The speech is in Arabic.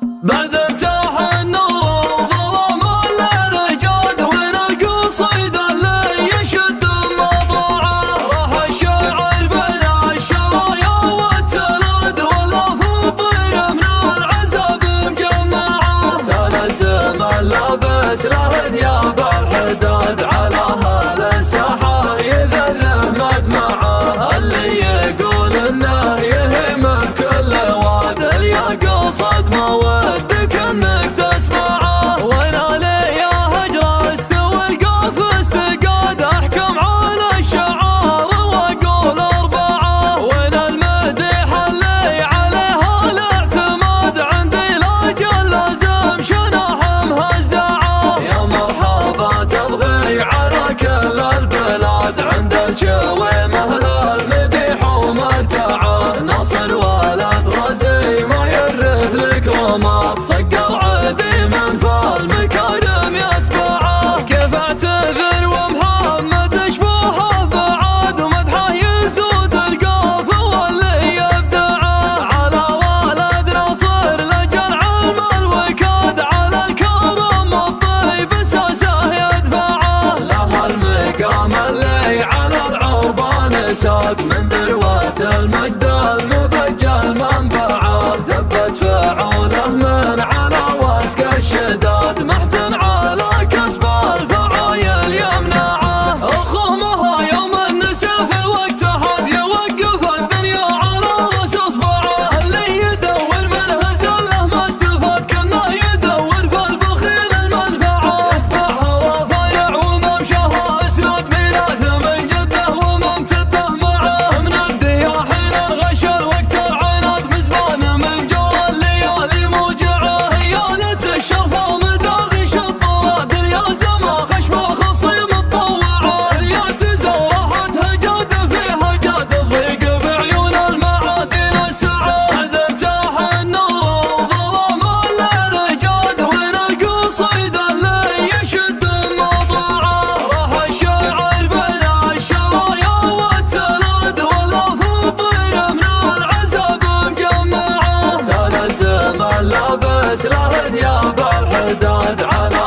بعد انتهى النور وظلام الليل جاد وين القصيد اللي يشد مضاعه راح الشاعر بين الشرايا والتلاد واللفظ طير من العزب مجمعه تلزم اللابس له ثياب الحداد على هالساحه يذره مدمعه اللي يقول انه يهم بكل واد اليقصد ما ودك انك تسمعه وين علي يا هجر استوي القاف استقاد احكم على الشعار واقول اربعه وين المديح اللي عليها الاعتماد عندي لاجل لازم شناح مهزعه يا مرحبا تبغي على كل البلاد عند الشوي مهل المديح ومرتعه نصر ولد غزي ما يرث لك رماد صقر عديم فالمكارم يتبعه كيف اعتذر ومحمد اشبهه بعاد ومدحه يزود القاف واللي يبدعه على ولد نصر لجل علم الوكاد على الكرم الطيب اساسه يدفعه له المقام اللي على العربان ساد من ذروة المجد المبجل منبعه ثبت فعوله من على وسق الشداد محتن على كسب الفعايل يمنعه اخومها يوم النسف الوقت احد يوقف الدنيا على راس اصبعه اللي يدور منه زله ما استفاد كانه يدور في البخيل المنفعه اتبعها وضايع وممشاها اسناد ميراث من جده وممتده معه من الدياحين الغشر وقت العناد مزبان من جو الليالي موجعه هيالة الشرفه ومداغش الطراد اليازمه خشمه خصيم الطوعه اليعتزه وراحتها جاد فيها جاد الضيق بعيون المعادن السعه بعد انتهى النور وظلام الليل جاد وين القصيد اللي يشد مضاعه راح الشاعر بين الشرايا والتلاد واللفظ طير من العزب مجمعه تلزم اللابس له ثياب الحداد على